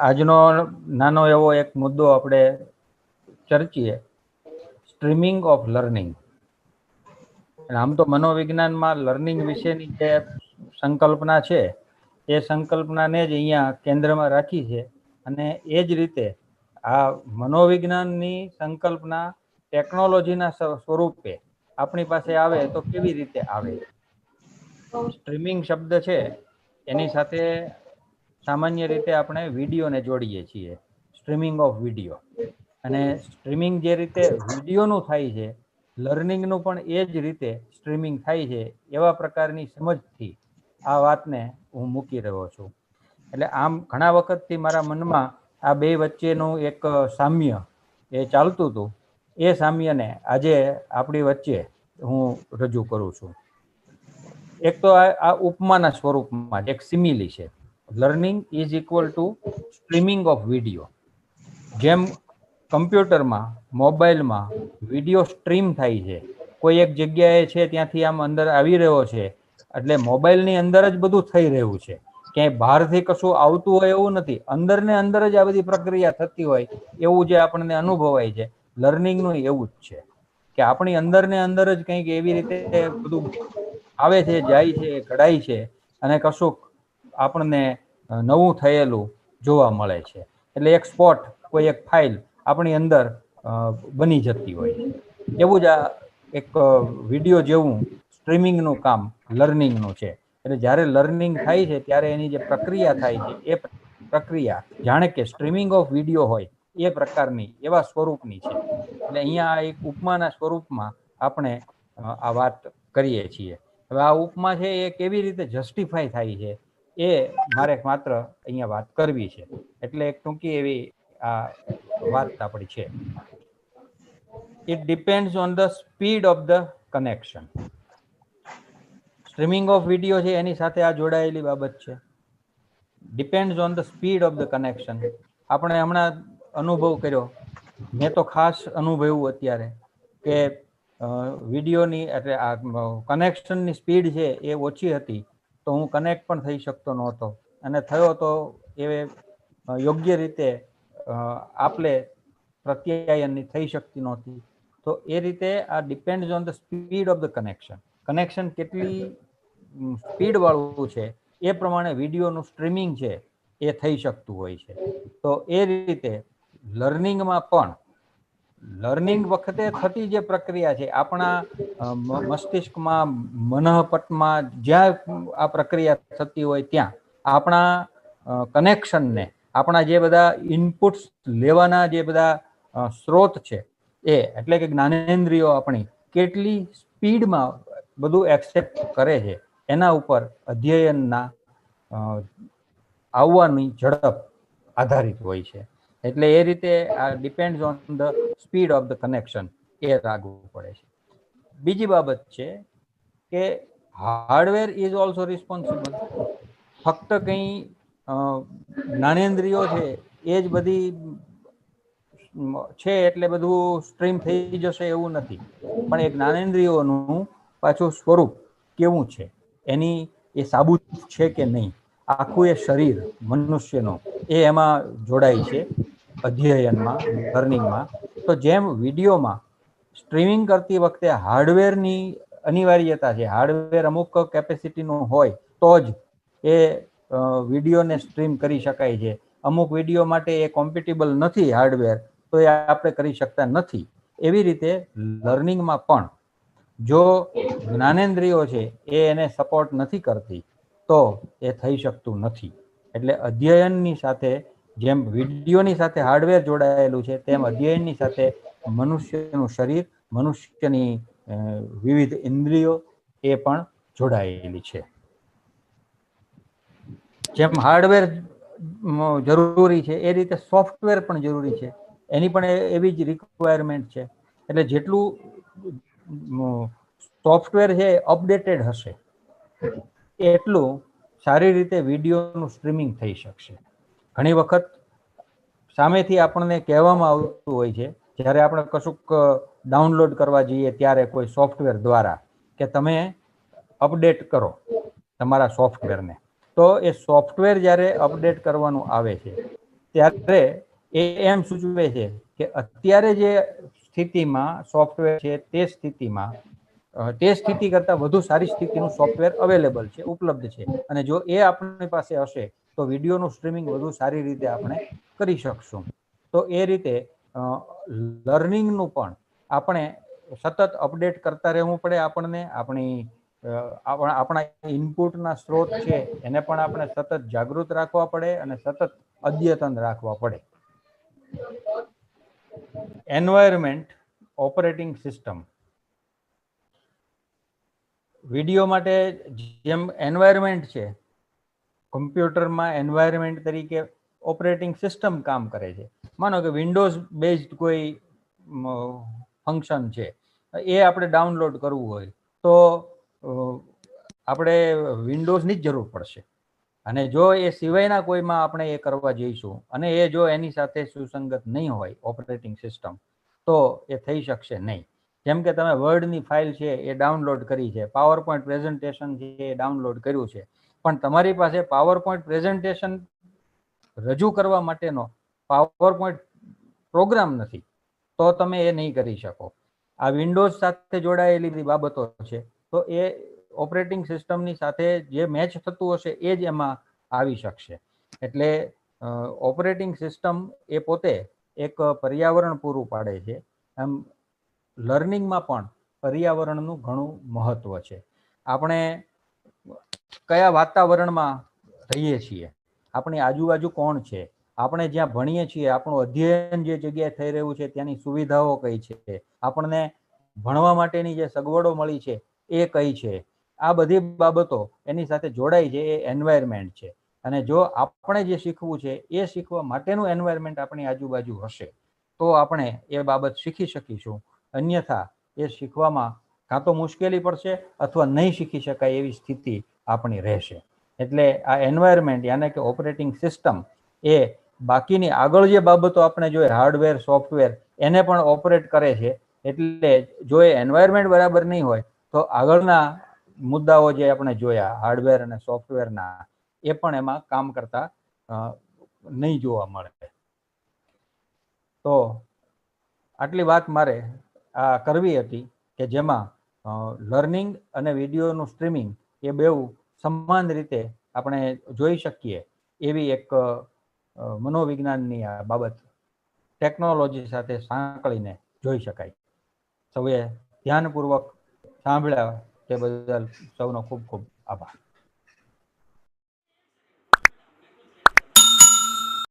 આજનો નાનો એવો એક મુદ્દો આપણે ચર્ચીએ, સ્ટ્રીમિંગ ઓફ લર્નિંગ. આમ તો મનોવિજ્ઞાનમાં લર્નિંગ વિશેની જે સંકલ્પના છે એ સંકલ્પનાને જ અહીંયા કેન્દ્રમાં રાખી છે. અને એ જ રીતે આ મનોવિજ્ઞાનની સંકલ્પના ટેકનોલોજીના સ્વરૂપે આપણી પાસે આવે તો કેવી રીતે આવે. સ્ટ્રીમિંગ શબ્દ છે એની સાથે સામાન્ય રીતે આપણે વિડીયોને જોડીએ છીએ, સ્ટ્રીમિંગ ઓફ વિડીયો. અને સ્ટ્રીમિંગ જે રીતે વિડીયોનું થાય છે, લર્નિંગનું પણ એ જ રીતે સ્ટ્રીમિંગ થાય છે. એવા પ્રકારની સમજથી આ વાતને હું મૂકી રહ્યો છું. એટલે આમ ઘણા વખતથી મારા મનમાં આ બે વચ્ચેનું એક સામ્ય એ ચાલતું હતું. એ સામ્યને આજે આપણી વચ્ચે હું રજૂ કરું છું. એક તો આ ઉપમાના સ્વરૂપમાં એક સિમિલી છે. Learning is equal to streaming of video. જેમ કમ્પ્યુટરમાં, મોબાઈલમાં વિડીયો સ્ટ્રીમ થાય છે, કોઈ એક જગ્યાએ છે ત્યાંથી આમ અંદર આવી રહ્યો છે, એટલે મોબાઈલની અંદર જ બધું થઈ રહ્યું છે, ક્યાંય બહારથી કશું આવતું હોય એવું નથી. અંદર ને અંદર જ આ બધી પ્રક્રિયા થતી હોય એવું જે આપણને અનુભવાય છે. લર્નિંગનું એવું જ છે કે આપણી અંદર ને અંદર જ કંઈક એવી રીતે બધું આવે છે, જાય છે, ઘડાય છે અને કશુંક આપણને નવું થયેલું જોવા મળે છે. એટલે એક સ્પોટ, કોઈ એક ફાઇલ આપણી અંદર બની જતી હોય છે. એવું જ આ એક વિડીયો જેવું સ્ટ્રીમિંગનું કામ લર્નિંગનું છે. એટલે જ્યારે લર્નિંગ થાય છે ત્યારે એની જે પ્રક્રિયા થાય છે એ પ્રક્રિયા જાણે કે સ્ટ્રીમિંગ ઓફ વિડીયો હોય એ પ્રકારની, એવા સ્વરૂપની છે. એટલે અહીંયા એક ઉપમાના સ્વરૂપમાં આપણે આ વાત કરીએ છીએ. હવે આ ઉપમા છે એ કેવી રીતે જસ્ટિફાય થાય છે એ મારે માત્ર અહીંયા વાત કરવી છે. એટલે એક ટૂંકી એવી આ વાત આપણી છે. It depends on the speed of the connection. Streaming of video છે એની સાથે આ જોડાયેલી બાબત છે. Depends on the speed of the connection. આપણે હમણાં અનુભવ કર્યો, મેં તો ખાસ અનુભવ્યું અત્યારે કે વિડીયોની એટલે આ કનેક્શનની સ્પીડ છે એ ઓછી હતી, તો હું કનેક્ટ પણ થઈ શકતો નહોતો. અને થયો તો એ યોગ્ય રીતે આપલે પ્રત્યાયનની થઈ શકતી નહોતી. તો એ રીતે આ depends on the speed of the connection. Connection કેટલી સ્પીડ વાળું છે એ પ્રમાણે વિડીયોનું સ્ટ્રીમિંગ છે એ થઈ શકતું હોય છે. તો એ રીતે લર્નિંગમાં પણ લર્નિંગ વખતે થતી જે પ્રક્રિયા છે, આપણા મસ્તિષ્કમાં, મનઃપટમાં જ્યાં આ પ્રક્રિયા થતી હોય ત્યાં આપણા કનેક્શનને, આપણા જે બધા ઇનપુટ્સ લેવાના જે બધા સ્ત્રોત છે એ એટલે કે જ્ઞાનેન્દ્રિયો આપણી કેટલી સ્પીડમાં બધું એક્સેપ્ટ કરે છે એના ઉપર અધ્યયનના આવવાની ઝડપ આધારિત હોય છે. એટલે એ રીતે આ depends on the speed of the connection એ લાગવું પડે છે. બીજી બાબત છે કે હાર્ડવેર ઇઝ ઓલ્સો રિસ્પોન્સિબલ. ફક્ત કંઈ જ્ઞાનેન્દ્રિયો છે એ જ બધી છે એટલે બધું સ્ટ્રીમ થઈ જશે એવું નથી. પણ એ જ્ઞાનેન્દ્રિયોનું પાછું સ્વરૂપ કેવું છે, એની એ સાબુત છે કે નહીં, આખું એ શરીર મનુષ્યનું એ એમાં જોડાય છે અધ્યયનમાં, લર્નિંગમાં. તો જેમ વિડીયોમાં સ્ટ્રીમિંગ કરતી વખતે હાર્ડવેરની અનિવાર્યતા છે, હાર્ડવેર અમુક કેપેસિટીનું હોય તો જ એ વિડીયોને સ્ટ્રીમ કરી શકાય છે. અમુક વિડીયો માટે એ કોમ્પેટેબલ નથી હાર્ડવેર, તો એ આપણે કરી શકતા નથી. એવી રીતે લર્નિંગમાં પણ જો જ્ઞાનેન્દ્રિયો છે એ એને સપોર્ટ નથી કરતી તો એ થઈ શકતું નથી. એટલે અધ્યયનની સાથે જેમ વિડીયોની સાથે હાર્ડવેર જોડાયેલું છે, તેમ અધ્યયનની સાથે મનુષ્યનું શરીર, મનુષ્યની વિવિધ ઇન્દ્રિયો એ પણ જોડાયેલી છે. જેમ હાર્ડવેર જરૂરી છે એ રીતે સોફ્ટવેર પણ જરૂરી છે. એની પણ એવી જ રિક્વાયરમેન્ટ છે. એટલે જેટલું સોફ્ટવેર છે અપડેટેડ હશે એટલું સારી રીતે વિડીયોનું સ્ટ્રીમિંગ થઈ શકશે. ઘણી વખત સામેથી આપણને કહેવામાં આવતું હોય છે જ્યારે આપણે કશુંક ડાઉનલોડ કરવા જઈએ ત્યારે કોઈ સોફ્ટવેર દ્વારા કે તમે અપડેટ કરો તમારા સોફ્ટવેરને. તો એ સોફ્ટવેર જ્યારે અપડેટ કરવાનું આવે છે ત્યારે એ એમ સૂચવે છે કે અત્યારે જે સ્થિતિમાં સોફ્ટવેર છે તે સ્થિતિમાં તે સ્થિતિ કરતાં વધુ સારી સ્થિતિનું સોફ્ટવેર અવેલેબલ છે, ઉપલબ્ધ છે, અને જો એ આપણી પાસે હશે તો વિડીયોનું સ્ટ્રીમિંગ વધુ સારી રીતે આપણે કરી શકશું. તો એ રીતે લર્નિંગનું પણ આપણે સતત અપડેટ કરતા રહેવું પડે. આપણને આપણા ઇનપુટના સ્ત્રોત છે એને પણ આપણે સતત જાગૃત રાખવા પડે અને સતત અદ્યતન રાખવા પડે. Environment operating system. વિડીયો માટે જેમ એન્વાયરમેન્ટ છે, કમ્પ્યુટરમાં એન્વાયરમેન્ટ તરીકે ઓપરેટિંગ સિસ્ટમ કામ કરે છે. માનો કે વિન્ડોઝ બેઝડ કોઈ ફંક્શન છે, એ આપણે ડાઉનલોડ કરવું હોય તો આપણે વિન્ડોઝની જ જરૂર પડશે. અને જો એ સિવાયના કોઈમાં આપણે એ કરવા જઈશું અને એ જો એની સાથે સુસંગત નહીં હોય ઓપરેટિંગ સિસ્ટમ, તો એ થઈ શકશે નહીં. જેમ કે તમે વર્ડની ફાઇલ છે એ ડાઉનલોડ કરી છે, પાવર પોઈન્ટ પ્રેઝન્ટેશન છે એ ડાઉનલોડ કર્યું છે, પણ તમારી પાસે પાવર પોઈન્ટ પ્રેઝન્ટેશન રજૂ કરવા માટેનો પાવર પોઈન્ટ પ્રોગ્રામ નથી, તો તમે એ નહીં કરી શકો. આ વિન્ડોઝ સાથે જોડાયેલી બધી બાબતો છે, તો એ ઓપરેટિંગ સિસ્ટમની સાથે જે મેચ થતું હશે એ જ એમાં આવી શકશે. એટલે ઓપરેટિંગ સિસ્ટમ એ પોતે એક પર્યાવરણ પૂરું પાડે છે. એમ લર્નિંગમાં પણ પર્યાવરણનું ઘણું મહત્વ છે. આપણે કયા વાતાવરણમાં રહીએ છીએ, આપણી આજુબાજુ કોણ છે, આપણે જ્યાં ભણીએ છીએ આપણું અધ્યયન જે જગ્યાએ થઈ રહ્યું છે ત્યાંની સુવિધાઓ કઈ છે, આપણને ભણવા માટેની જે સગવડો મળી છે એ કઈ છે, આ બધી બાબતો એની સાથે જોડાઈ છે. એ એન્વાયરમેન્ટ છે. અને જો આપણે જે શીખવું છે એ શીખવા માટેનું એન્વાયરમેન્ટ આપણી આજુબાજુ હશે તો આપણે એ બાબત શીખી શકીશું. અન્યથા એ શીખવામાં કાં તો મુશ્કેલી પડશે અથવા નહીં શીખી શકાય એવી સ્થિતિ આપણી રહેશે. એટલે આ એન્વાયરમેન્ટ યાને કે ઓપરેટિંગ સિસ્ટમ એ બાકીની આગળ જે બાબતો આપણે જોઈએ હાર્ડવેર સોફ્ટવેર એને પણ ઓપરેટ કરે છે. એટલે જો એ એન્વાયરમેન્ટ બરાબર નહીં હોય તો આગળના મુદ્દાઓ જે આપણે જોયા હાર્ડવેર અને સોફ્ટવેરના એ પણ એમાં કામ કરતા નહીં જોવા મળે. તો આટલી વાત મારે આ કરવી હતી કે જેમાં લર્નિંગ અને વિડીયોનું સ્ટ્રીમિંગ એ બેઉ સમાન રીતે આપણે જોઈ શકીએ એવી એક મનોવિજ્ઞાનની આ બાબત ટેકનોલોજી સાથે સાંકળીને જોઈ શકાય. સૌએ ધ્યાનપૂર્વક સાંભળ્યા તે બદલ સૌનો ખૂબ ખૂબ આભાર.